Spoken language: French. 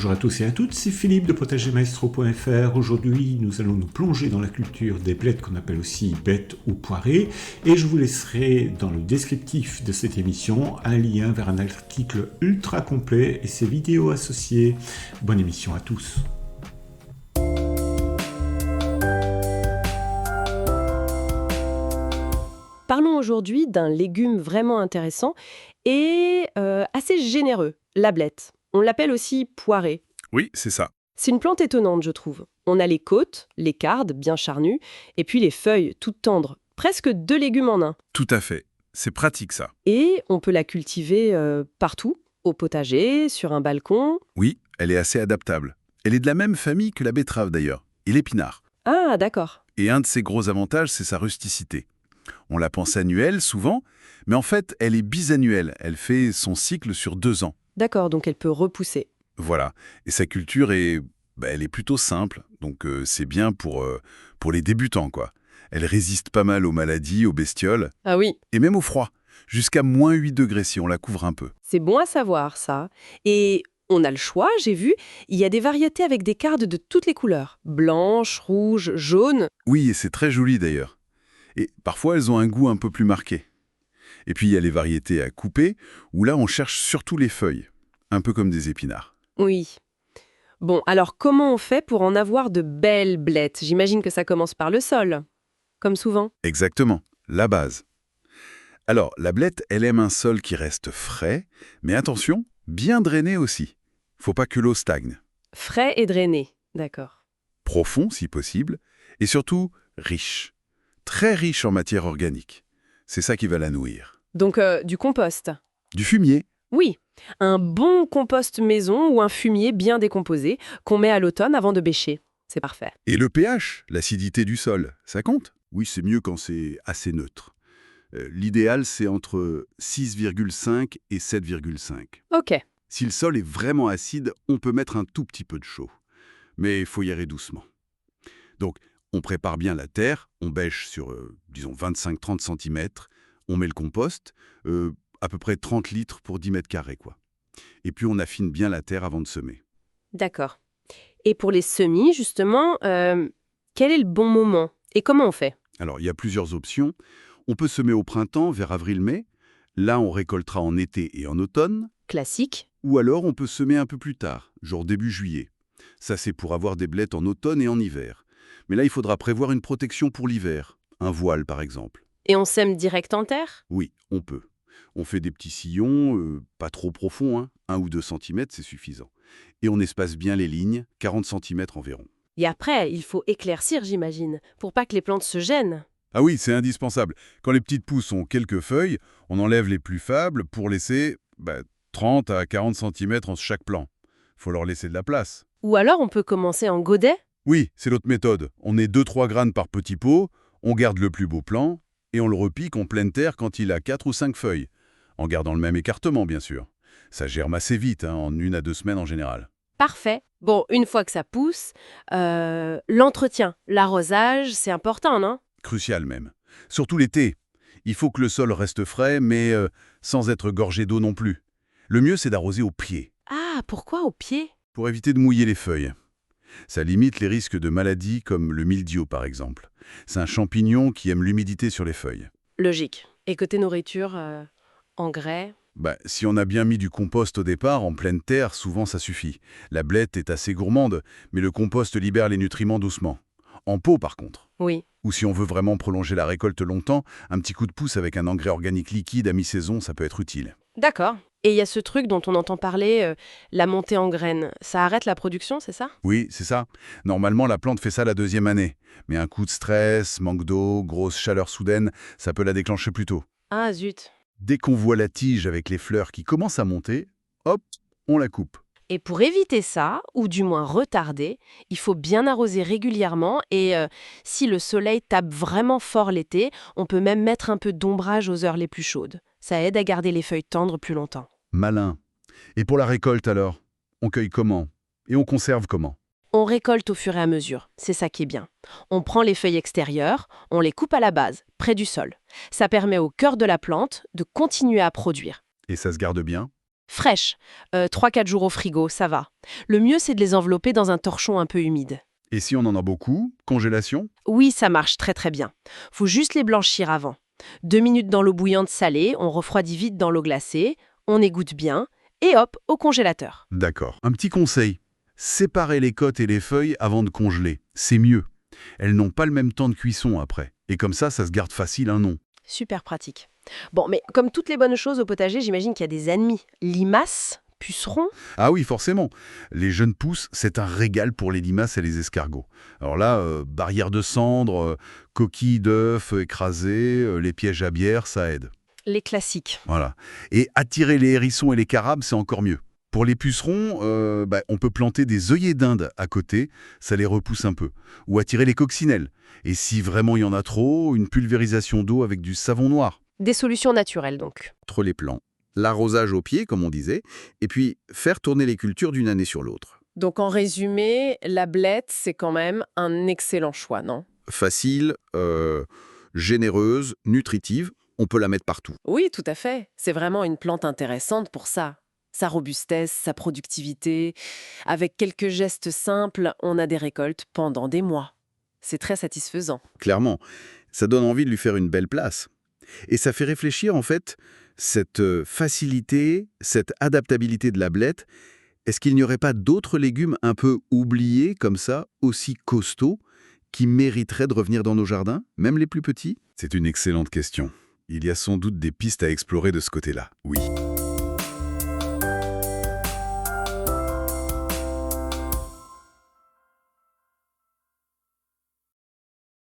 Bonjour à tous et à toutes, c'est Philippe de potagermaestro.fr. Aujourd'hui, nous allons nous plonger dans la culture des blettes qu'on appelle aussi bêtes ou poirées, et je vous laisserai dans le descriptif de cette émission un lien vers un article ultra complet et ses vidéos associées. Bonne émission à tous. Parlons aujourd'hui d'un légume vraiment intéressant et assez généreux, la blette. On l'appelle aussi poirée. Oui, c'est ça. C'est une plante étonnante, je trouve. On a les côtes, les cardes, bien charnues, et puis les feuilles, toutes tendres. Presque 2 légumes en un. Tout à fait. C'est pratique, ça. Et on peut la cultiver partout, au potager, sur un balcon. Oui, elle est assez adaptable. Elle est de la même famille que la betterave, d'ailleurs, et l'épinard. Ah, d'accord. Et un de ses gros avantages, c'est sa rusticité. On la pense annuelle, souvent, mais en fait, elle est bisannuelle. Elle fait son cycle sur 2 ans. D'accord, donc elle peut repousser. Voilà. Et sa culture elle est plutôt simple, donc c'est bien pour les débutants, quoi. Elle résiste pas mal aux maladies, aux bestioles, Ah oui, et même au froid. Jusqu'à -8 degrés si on la couvre un peu. c'est bon à savoir, ça. Et on a le choix, j'ai vu. Il y a des variétés avec des cardes de toutes les couleurs. Blanches, rouges, jaunes. Oui, et c'est très joli d'ailleurs. Et parfois, elles ont un goût un peu plus marqué. Et puis, il y a les variétés à couper, où là, on cherche surtout les feuilles, un peu comme des épinards. Oui. Bon, alors comment on fait pour en avoir de belles blettes? J'imagine que ça commence par le sol, comme souvent. Exactement, la base. Alors, la blette, elle aime un sol qui reste frais, mais attention, bien drainé aussi. Faut pas que l'eau stagne. Frais et drainé, d'accord. Profond, si possible, et surtout riche. Très riche en matière organique. C'est ça qui va la nourrir. Donc du compost. Du fumier. Oui, un bon compost maison ou un fumier bien décomposé qu'on met à l'automne avant de bêcher. C'est parfait. Et le pH, l'acidité du sol, ça compte? Oui, c'est mieux quand c'est assez neutre. L'idéal, c'est entre 6,5 et 7,5. Ok. Si le sol est vraiment acide, on peut mettre un tout petit peu de chaud. Mais il faut y aller doucement. Donc, on prépare bien la terre, on bêche sur, disons, 25-30 cm, on met le compost, à peu près 30 litres pour 10 mètres carrés, quoi. Et puis on affine bien la terre avant de semer. D'accord. Et pour les semis, justement, quel est le bon moment? Et comment on fait? Alors, il y a plusieurs options. On peut semer au printemps, vers avril-mai. Là, on récoltera en été et en automne. Classique. Ou alors, on peut semer un peu plus tard, genre début juillet. Ça, c'est pour avoir des blettes en automne et en hiver. Mais là, il faudra prévoir une protection pour l'hiver. Un voile, par exemple. Et on sème direct en terre? Oui, on peut. On fait des petits sillons, pas trop profonds, hein, 1 ou 2 cm, c'est suffisant. Et on espace bien les lignes, 40 cm environ. Et après, il faut éclaircir, j'imagine, pour pas que les plantes se gênent. Ah oui, c'est indispensable. Quand les petites pousses ont quelques feuilles, on enlève les plus faibles pour laisser 30 à 40 cm en chaque plant. Faut leur laisser de la place. Ou alors on peut commencer en godet? Oui, c'est l'autre méthode. On met 2-3 graines par petit pot, on garde le plus beau plant, et on le repique en pleine terre quand il a 4 ou 5 feuilles. En gardant le même écartement, bien sûr. Ça germe assez vite, hein, en 1 à 2 semaines en général. Parfait. Bon, une fois que ça pousse, l'entretien, l'arrosage, c'est important, non? Crucial même. Surtout l'été. Il faut que le sol reste frais, mais sans être gorgé d'eau non plus. Le mieux, c'est d'arroser au pied, Ah, pourquoi au pied? pour éviter de mouiller les feuilles. Ça limite les risques de maladies comme le mildiou, par exemple. C'est un champignon qui aime l'humidité sur les feuilles. Logique. Et côté nourriture, engrais? Si on a bien mis du compost au départ, en pleine terre, souvent ça suffit. La blette est assez gourmande, mais le compost libère les nutriments doucement. En pot, par contre. Oui. Ou si on veut vraiment prolonger la récolte longtemps, un petit coup de pouce avec un engrais organique liquide à mi-saison, ça peut être utile. D'accord. Et il y a ce truc dont on entend parler, la montée en graines. Ça arrête la production, c'est ça? Oui, c'est ça. Normalement, la plante fait ça la 2e année. Mais un coup de stress, manque d'eau, grosse chaleur soudaine, ça peut la déclencher plus tôt. Ah, zut. Dès qu'on voit la tige avec les fleurs qui commencent à monter, hop, on la coupe. Et pour éviter ça, ou du moins retarder, il faut bien arroser régulièrement et si le soleil tape vraiment fort l'été, on peut même mettre un peu d'ombrage aux heures les plus chaudes. Ça aide à garder les feuilles tendres plus longtemps. Malin. Et pour la récolte alors? On cueille comment? Et on conserve comment? On récolte au fur et à mesure, c'est ça qui est bien. On prend les feuilles extérieures, on les coupe à la base, près du sol. Ça permet au cœur de la plante de continuer à produire. Et ça se garde bien? Fraîches. 3-4 jours au frigo, ça va. Le mieux, c'est de les envelopper dans un torchon un peu humide. Et si on en a beaucoup, congélation? Oui, ça marche très très bien. Faut juste les blanchir avant. 2 minutes dans l'eau bouillante salée, on refroidit vite dans l'eau glacée, on égoutte bien, et hop, au congélateur. D'accord. Un petit conseil. Séparer les côtes et les feuilles avant de congeler. C'est mieux. Elles n'ont pas le même temps de cuisson après. Et comme ça se garde facile un nom. Super pratique. Bon, mais comme toutes les bonnes choses au potager, j'imagine qu'il y a des ennemis. Limaces, pucerons. Ah oui, forcément. Les jeunes pousses, c'est un régal pour les limaces et les escargots. Alors là, barrière de cendres, coquilles d'œufs écrasées, les pièges à bière, ça aide. Les classiques. Voilà. Et attirer les hérissons et les carabes, c'est encore mieux. Pour les pucerons, on peut planter des œillets d'Inde à côté, ça les repousse un peu. Ou attirer les coccinelles. Et si vraiment il y en a trop, une pulvérisation d'eau avec du savon noir. Des solutions naturelles donc. Entre les plants, l'arrosage au pied, comme on disait, et puis faire tourner les cultures d'une année sur l'autre. Donc en résumé, la blette, c'est quand même un excellent choix, non? Facile, généreuse, nutritive, on peut la mettre partout. Oui, tout à fait. C'est vraiment une plante intéressante pour ça. Sa robustesse, sa productivité. Avec quelques gestes simples, on a des récoltes pendant des mois. C'est très satisfaisant. Clairement, ça donne envie de lui faire une belle place. Et ça fait réfléchir, en fait, cette facilité, cette adaptabilité de la blette. Est-ce qu'il n'y aurait pas d'autres légumes un peu oubliés, comme ça, aussi costauds, qui mériteraient de revenir dans nos jardins, même les plus petits? C'est une excellente question. Il y a sans doute des pistes à explorer de ce côté-là, oui.